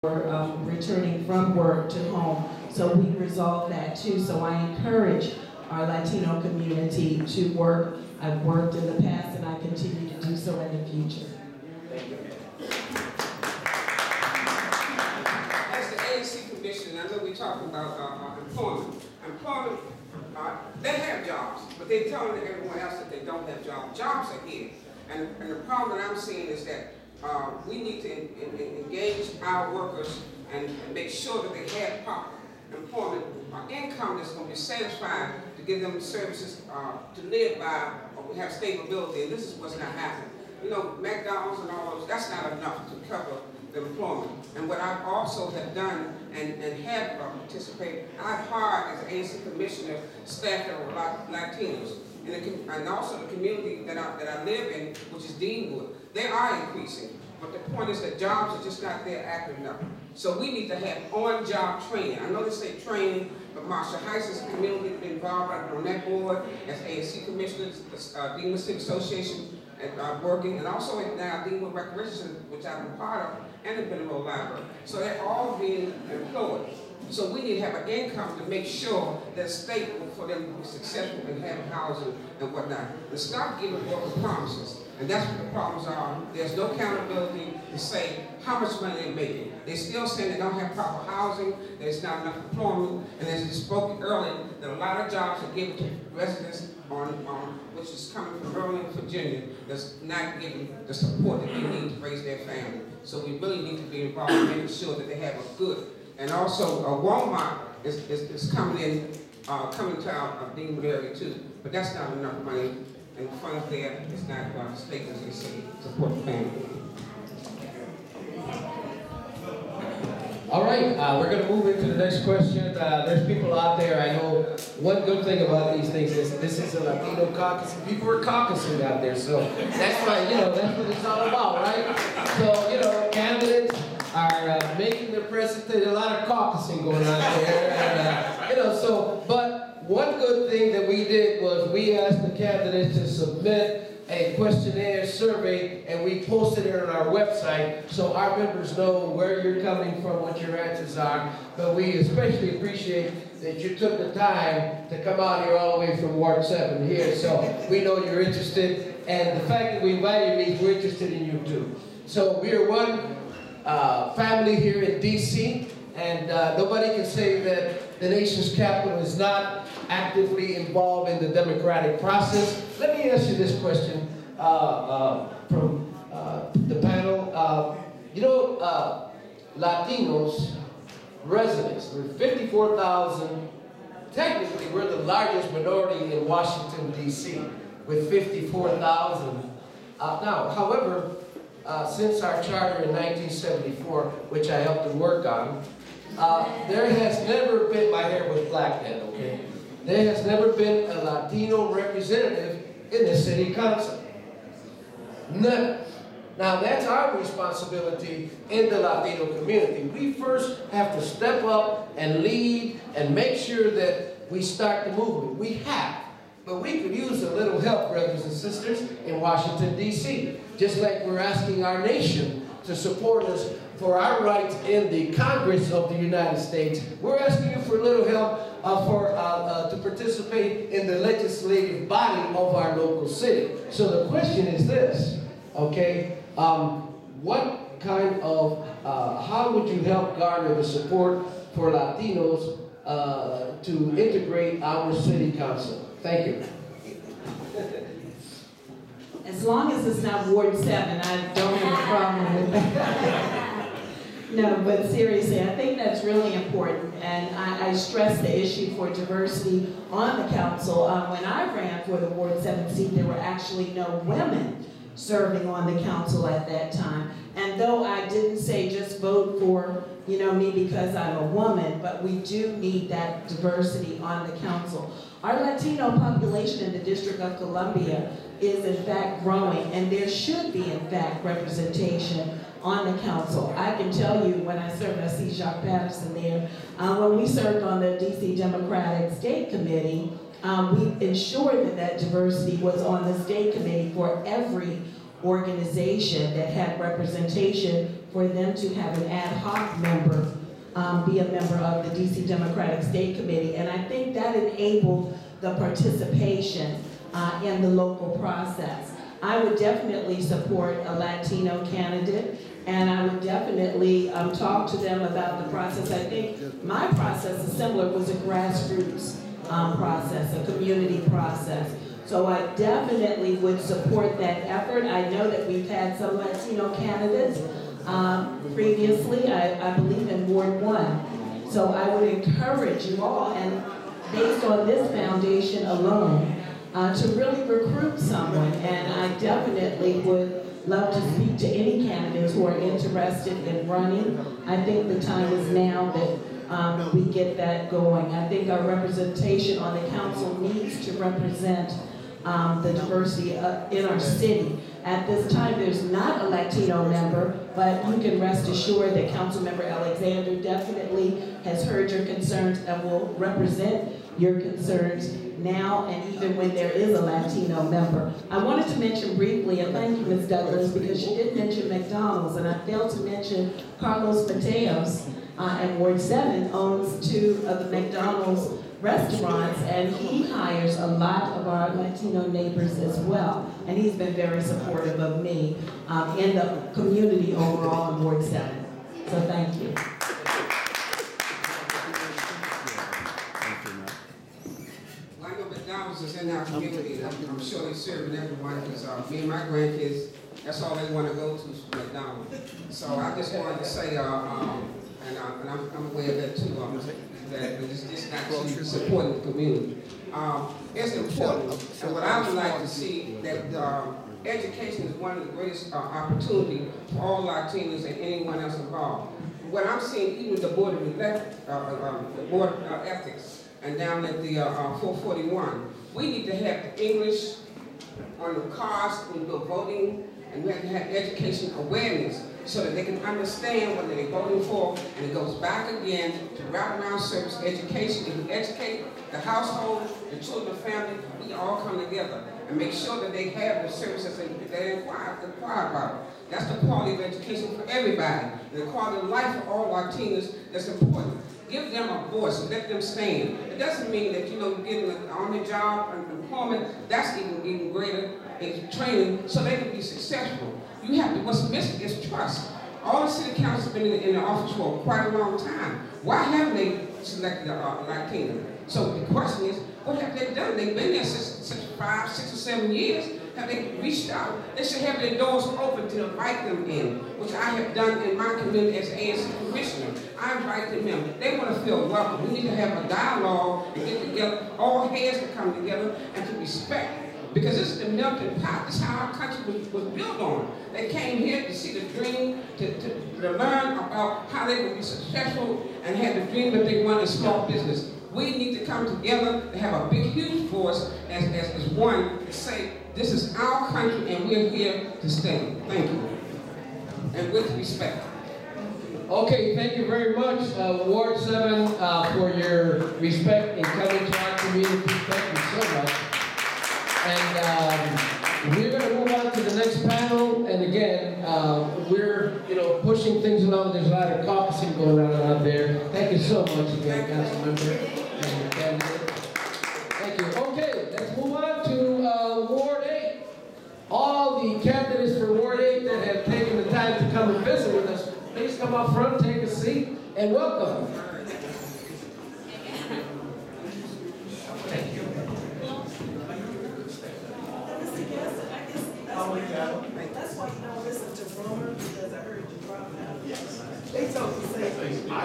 returning from work to home. So we resolved that too. So I encourage our Latino community to work. I've worked in the past and I continue to do so in the future. As the ANC Commissioner, I know we're talking about employment. Employment, they have jobs, but they're telling everyone else that they don't have jobs. Jobs are here. And the problem that I'm seeing is that we need to engage our workers and make sure that they have proper employment, income that's going to be satisfied to give them services to live by, or we have stability, and this is what's not happening. You know, McDonald's and all those, that's not enough to cover the employment. And what I also have done and have participated, I've hired as an ANC Commissioner staff that are Latinos. And also the community that I live in, which is Deanwood, they are increasing. But the point is that jobs are just not there active enough. So we need to have on-job training. I know they say training, but Marshall Heights is a community involved. I've been on that board as ANC Commissioner, Deanwood City Association, and working, and also now Deanwood Recreation, which I've been part of, and the Bentonville Library. So they're all being employed. So we need to have an income to make sure that it's stable for them to be successful in having housing and whatnot. And stop giving workers promises. And that's what the problems are. There's no accountability to say how much money they're making. They're still saying they don't have proper housing, there's not enough employment, and as you spoke earlier, that a lot of jobs are given to residents which is coming from Maryland, Virginia, that's not giving the support that they need to raise their family. So we really need to be involved in making sure that they have a good. And also, Walmart is coming to our Deanwood area too, but that's not enough money, and the funds there is not taken to the city to support the family. All right, we're going to move into the next question. There's people out there, I know one good thing about these things is this is a Latino caucus. People are caucusing out there, so that's why, that's what it's all about, right? So, candidates are making their presentation, a lot of caucusing going on there. And, but one good thing that we did was we asked the candidates to submit a questionnaire survey, and we posted it on our website so our members know where you're coming from, what your answers are. But we especially appreciate that you took the time to come out here all the way from Ward 7 here, so we know you're interested. And the fact that we invited you means we're interested in you too. So we are one family here in D.C., and nobody can say that the nation's capital is not actively involved in the democratic process. Let me ask you this question from the panel. Latinos residents, we're 54,000. Technically, we're the largest minority in Washington, D.C., with 54,000. Now, however, since our charter in 1974, which I helped to work on, there has never been, my hair was black then, okay? There has never been a Latino representative in the city council. None. Now that's our responsibility in the Latino community. We first have to step up and lead and make sure that we start the movement. We have. But we could use a little help, brothers and sisters, in Washington, D.C. Just like we're asking our nation to support us for our rights in the Congress of the United States. We're asking you for a little help to participate in the legislative body of our local city. So the question is this, okay? What kind of, how would you help garner the support for Latinos to integrate our city council? Thank you. As long as it's not Ward 7, I don't have a problem with that. No, but seriously, I think that's really important, and I stress the issue for diversity on the council. When I ran for the Ward 7 seat, there were actually no women serving on the council at that time. And though I didn't say just vote for, me because I'm a woman, but we do need that diversity on the council. Our Latino population in the District of Columbia is in fact growing, and there should be in fact representation on the council. I can tell you when I served, I see Jacques Patterson there, when we served on the DC Democratic State Committee, we ensured that diversity was on the state committee for every organization that had representation for them to have an ad hoc member be a member of the DC Democratic State Committee. And I think that enabled the participation in the local process. I would definitely support a Latino candidate, and I would definitely talk to them about the process. I think my process is similar. It was a grassroots process, a community process. So I definitely would support that effort. I know that we've had some Latino candidates previously, I believe in Ward 1. So I would encourage you all, and based on this foundation alone, to really recruit someone. And I definitely would love to speak to any candidates who are interested in running. I think the time is now that we get that going. I think our representation on the council needs to represent the diversity in our city. At this time, there's not a Latino member, but you can rest assured that Councilmember Alexander definitely has heard your concerns and will represent your concerns now and even when there is a Latino member. I wanted to mention briefly, and thank you, Ms. Douglas, because she did mention McDonald's, and I failed to mention Carlos Mateos in Ward 7 owns 2 of the McDonald's restaurants, and he hires a lot of our Latino neighbors as well. And he's been very supportive of me in the community overall in Ward 7. So thank you. Well, I know McDonald's is in our community. I'm sure they're serving everyone, because me and my grandkids, that's all they want to go to is McDonald's. So I just wanted to say, and I'm aware of that too, that it's just not supporting the community. It's important, and what I would like to see, that education is one of the greatest opportunities for all Latinos and anyone else involved. What I'm seeing, even the Board of Ethics, and down at the 441, we need to have the English on the cards when we're voting, and we have to have education awareness, so that they can understand what they're voting for, and it goes back again to wraparound service education. If we educate the household, the children, the family, we can all come together and make sure that they have the services that they inquire about. That's the quality of education for everybody, and the quality of life for all Latinos. That's important. Give them a voice and let them stand. It doesn't mean that, you get them on the job and employment. That's even greater in training, so they can be successful. You have to, what's missing is trust. All the city councils have been in the office for quite a long time. Why haven't they selected a Latino? So the question is, what have they done? They've been there since 5, 6, or 7 years. Have they reached out? They should have their doors open to invite them in, which I have done in my community as ANC commissioner. I invite them in. They want to feel welcome. We need to have a dialogue and get together, all heads to come together and to respect. Because this is the melting pot. This is how our country was built on. They came here to see the dream, to learn about how they would be successful and have the dream that they want in small business. We need to come together to have a big, huge voice as one to say, this is our country and we're here to stay. Thank you. And with respect. Okay, thank you very much, Ward 7, for your respect in coming to our community. Thank you so much. And we're going to move on to the next panel. And again, we're pushing things along. There's a lot of caucusing going on out there. Thank you so much again, Councilmember and your candidate. Thank you. Okay, let's move on to Ward 8. All the candidates for Ward 8 that have taken the time to come and visit with us, please come up front, take a seat, and welcome. Thank you. That's why you don't listen to rumors, because I heard you drop out. Yes. They told me to say things. All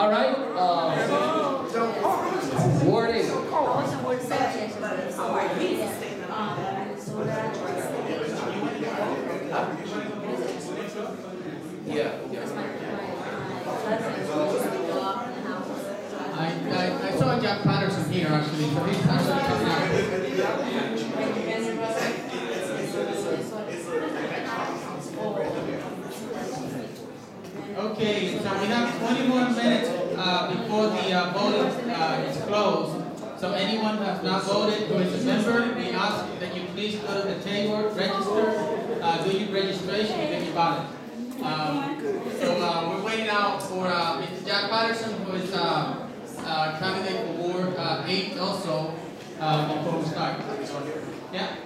right. Ward 8. Yeah. I saw Jack Patterson here actually, so he's actually coming out. Okay, so we have 20 more minutes before the voting is closed. So anyone who has not voted who is a member, we ask that you please go to the table, register, do your registration, and get your ballot. We're waiting out for Mr. Jack Patterson, who is candidate for Ward 8 also, before we start. Yeah?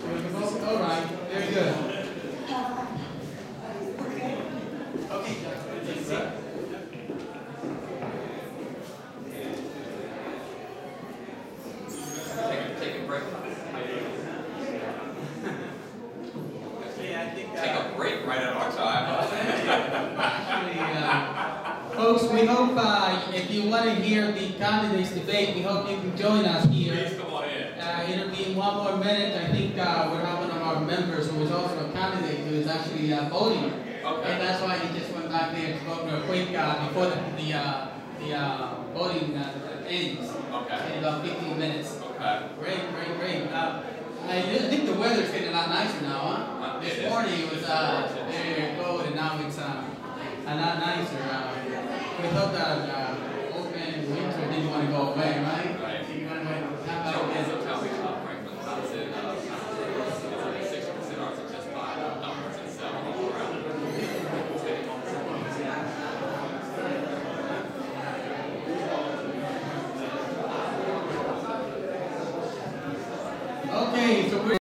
All right, very good. Okay, Jack. Take a break. Take a break right at our time. Actually, folks, we hope if you want to hear the candidates debate, we hope you can join us here. Please come on in. It'll be in 1 more minute. I think we're having one of our members who is also a candidate who is actually voting. Okay. And that's why he just went back there to vote real quick before the voting ends. Okay. In about 15 minutes. Okay. Great. I think the weather's getting a lot nicer now, huh? This morning it was very cold, and now it's a lot nicer. We hope that open winter didn't want to go away, right? Right. So you want to have So that tell me, Franklin, how does it, 60% ours are just by numbers itself all around? Okay, so we're